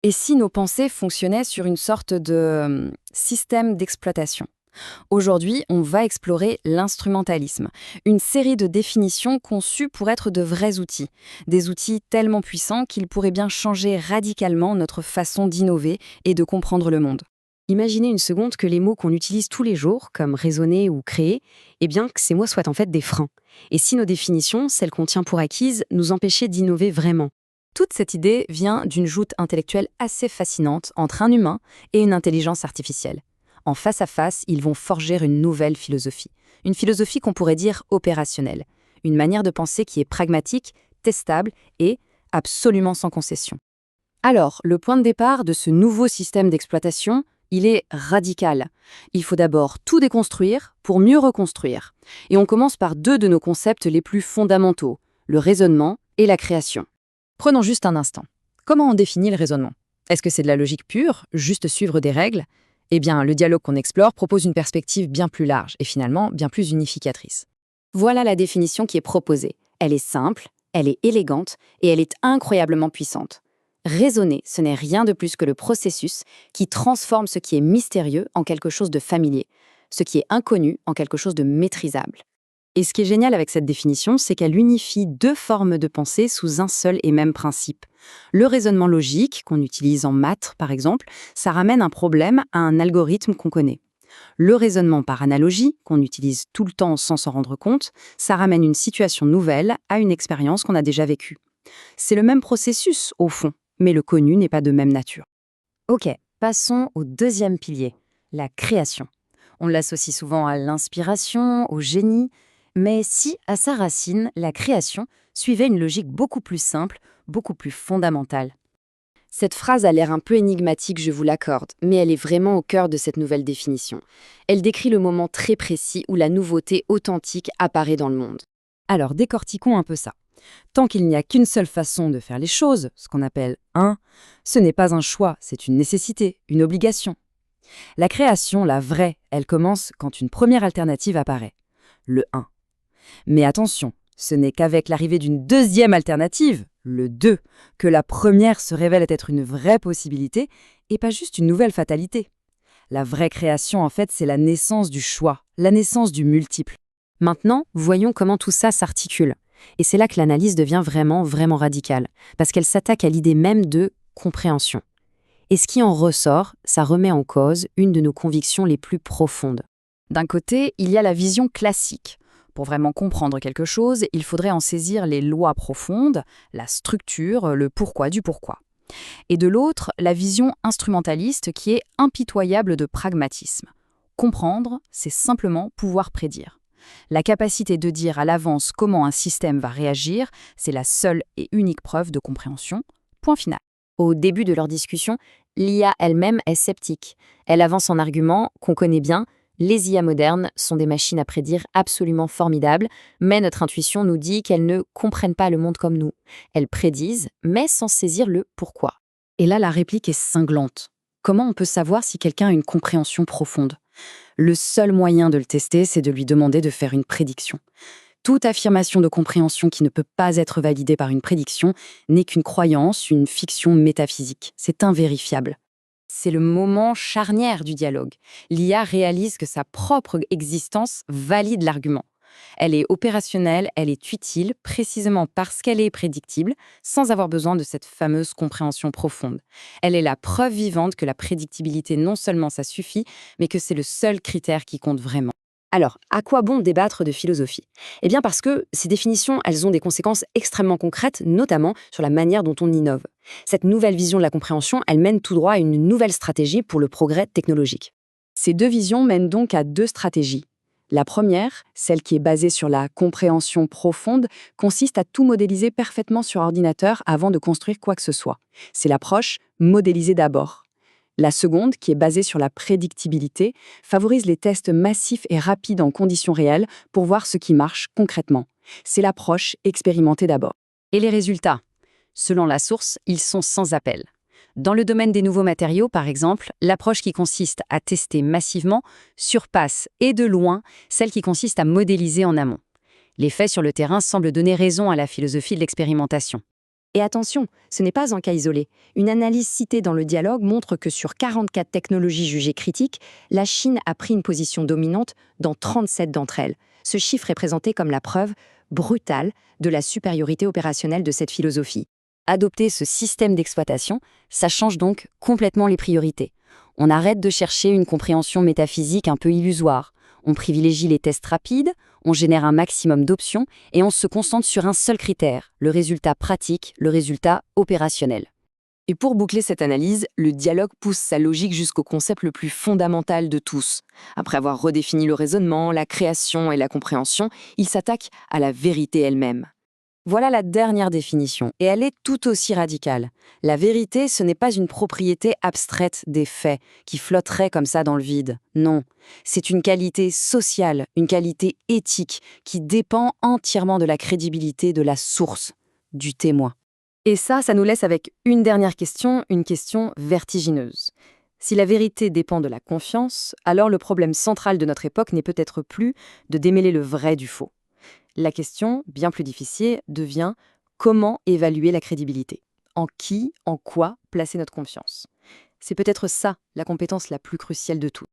Et si nos pensées fonctionnaient sur une sorte de système d'exploitation? Aujourd'hui, on va explorer l'instrumentalisme, une série de définitions conçues pour être de vrais outils, des outils tellement puissants qu'ils pourraient bien changer radicalement notre façon d'innover et de comprendre le monde. Imaginez une seconde que les mots qu'on utilise tous les jours, comme raisonner ou créer, eh bien que ces mots soient en fait des freins. Et si nos définitions, celles qu'on tient pour acquises, nous empêchaient d'innover vraiment? Toute cette idée vient d'une joute intellectuelle assez fascinante entre un humain et une intelligence artificielle. En face à face, ils vont forger une nouvelle philosophie. Une philosophie qu'on pourrait dire opérationnelle. Une manière de penser qui est pragmatique, testable et absolument sans concession. Alors, le point de départ de ce nouveau système d'exploitation, il est radical. Il faut d'abord tout déconstruire pour mieux reconstruire. Et on commence par deux de nos concepts les plus fondamentaux, le raisonnement et la création. Prenons juste un instant. Comment on définit le raisonnement? Est-ce que c'est de la logique pure, juste suivre des règles? Eh bien, le dialogue qu'on explore propose une perspective bien plus large et finalement bien plus unificatrice. Voilà la définition qui est proposée. Elle est simple, elle est élégante et elle est incroyablement puissante. Raisonner, ce n'est rien de plus que le processus qui transforme ce qui est mystérieux en quelque chose de familier, ce qui est inconnu en quelque chose de maîtrisable. Et ce qui est génial avec cette définition, c'est qu'elle unifie deux formes de pensée sous un seul et même principe. Le raisonnement logique, qu'on utilise en maths par exemple, ça ramène un problème à un algorithme qu'on connaît. Le raisonnement par analogie, qu'on utilise tout le temps sans s'en rendre compte, ça ramène une situation nouvelle à une expérience qu'on a déjà vécue. C'est le même processus, au fond, mais le connu n'est pas de même nature. Ok, passons au deuxième pilier, la création. On l'associe souvent à l'inspiration, au génie, mais si, à sa racine, la création suivait une logique beaucoup plus simple, beaucoup plus fondamentale. Cette phrase a l'air un peu énigmatique, je vous l'accorde, mais elle est vraiment au cœur de cette nouvelle définition. Elle décrit le moment très précis où la nouveauté authentique apparaît dans le monde. Alors, décortiquons un peu ça. Tant qu'il n'y a qu'une seule façon de faire les choses, ce qu'on appelle un, ce n'est pas un choix, c'est une nécessité, une obligation. La création, la vraie, elle commence quand une première alternative apparaît, le un. Mais attention, ce n'est qu'avec l'arrivée d'une deuxième alternative, le 2, que la première se révèle être une vraie possibilité et pas juste une nouvelle fatalité. La vraie création, en fait, c'est la naissance du choix, la naissance du multiple. Maintenant, voyons comment tout ça s'articule. Et c'est là que l'analyse devient vraiment, vraiment radicale, parce qu'elle s'attaque à l'idée même de compréhension. Et ce qui en ressort, ça remet en cause une de nos convictions les plus profondes. D'un côté, il y a la vision classique. Pour vraiment comprendre quelque chose, il faudrait en saisir les lois profondes, la structure, le pourquoi du pourquoi. Et de l'autre, la vision instrumentaliste qui est impitoyable de pragmatisme. Comprendre, c'est simplement pouvoir prédire. La capacité de dire à l'avance comment un système va réagir, c'est la seule et unique preuve de compréhension. Point final. Au début de leur discussion, l'IA elle-même est sceptique. Elle avance en argument qu'on connaît bien. Les IA modernes sont des machines à prédire absolument formidables, mais notre intuition nous dit qu'elles ne comprennent pas le monde comme nous. Elles prédisent, mais sans saisir le pourquoi. Et là, la réplique est cinglante. Comment on peut savoir si quelqu'un a une compréhension profonde? Le seul moyen de le tester, c'est de lui demander de faire une prédiction. Toute affirmation de compréhension qui ne peut pas être validée par une prédiction n'est qu'une croyance, une fiction métaphysique. C'est invérifiable. C'est le moment charnière du dialogue. L'IA réalise que sa propre existence valide l'argument. Elle est opérationnelle, elle est utile, précisément parce qu'elle est prédictible, sans avoir besoin de cette fameuse compréhension profonde. Elle est la preuve vivante que la prédictibilité, non seulement ça suffit, mais que c'est le seul critère qui compte vraiment. Alors, à quoi bon débattre de philosophie? Eh bien parce que ces définitions, elles ont des conséquences extrêmement concrètes, notamment sur la manière dont on innove. Cette nouvelle vision de la compréhension, elle mène tout droit à une nouvelle stratégie pour le progrès technologique. Ces deux visions mènent donc à deux stratégies. La première, celle qui est basée sur la compréhension profonde, consiste à tout modéliser parfaitement sur ordinateur avant de construire quoi que ce soit. C'est l'approche modéliser d'abord. La seconde, qui est basée sur la prédictibilité, favorise les tests massifs et rapides en conditions réelles pour voir ce qui marche concrètement. C'est l'approche expérimentée d'abord. Et les résultats? Selon la source, ils sont sans appel. Dans le domaine des nouveaux matériaux, par exemple, l'approche qui consiste à tester massivement surpasse, et de loin, celle qui consiste à modéliser en amont. Les faits sur le terrain semblent donner raison à la philosophie de l'expérimentation. Et attention, ce n'est pas un cas isolé. Une analyse citée dans le dialogue montre que sur 44 technologies jugées critiques, la Chine a pris une position dominante dans 37 d'entre elles. Ce chiffre est présenté comme la preuve brutale de la supériorité opérationnelle de cette philosophie. Adopter ce système d'exploitation, ça change donc complètement les priorités. On arrête de chercher une compréhension métaphysique un peu illusoire. On privilégie les tests rapides, on génère un maximum d'options et on se concentre sur un seul critère, le résultat pratique, le résultat opérationnel. Et pour boucler cette analyse, le dialogue pousse sa logique jusqu'au concept le plus fondamental de tous. Après avoir redéfini le raisonnement, la création et la compréhension, il s'attaque à la vérité elle-même. Voilà la dernière définition, et elle est tout aussi radicale. La vérité, ce n'est pas une propriété abstraite des faits, qui flotterait comme ça dans le vide. Non, c'est une qualité sociale, une qualité éthique, qui dépend entièrement de la crédibilité de la source, du témoin. Et ça nous laisse avec une dernière question, une question vertigineuse. Si la vérité dépend de la confiance, alors le problème central de notre époque n'est peut-être plus de démêler le vrai du faux. La question, bien plus difficile, devient comment évaluer la crédibilité? En qui, en quoi placer notre confiance? C'est peut-être ça la compétence la plus cruciale de toutes.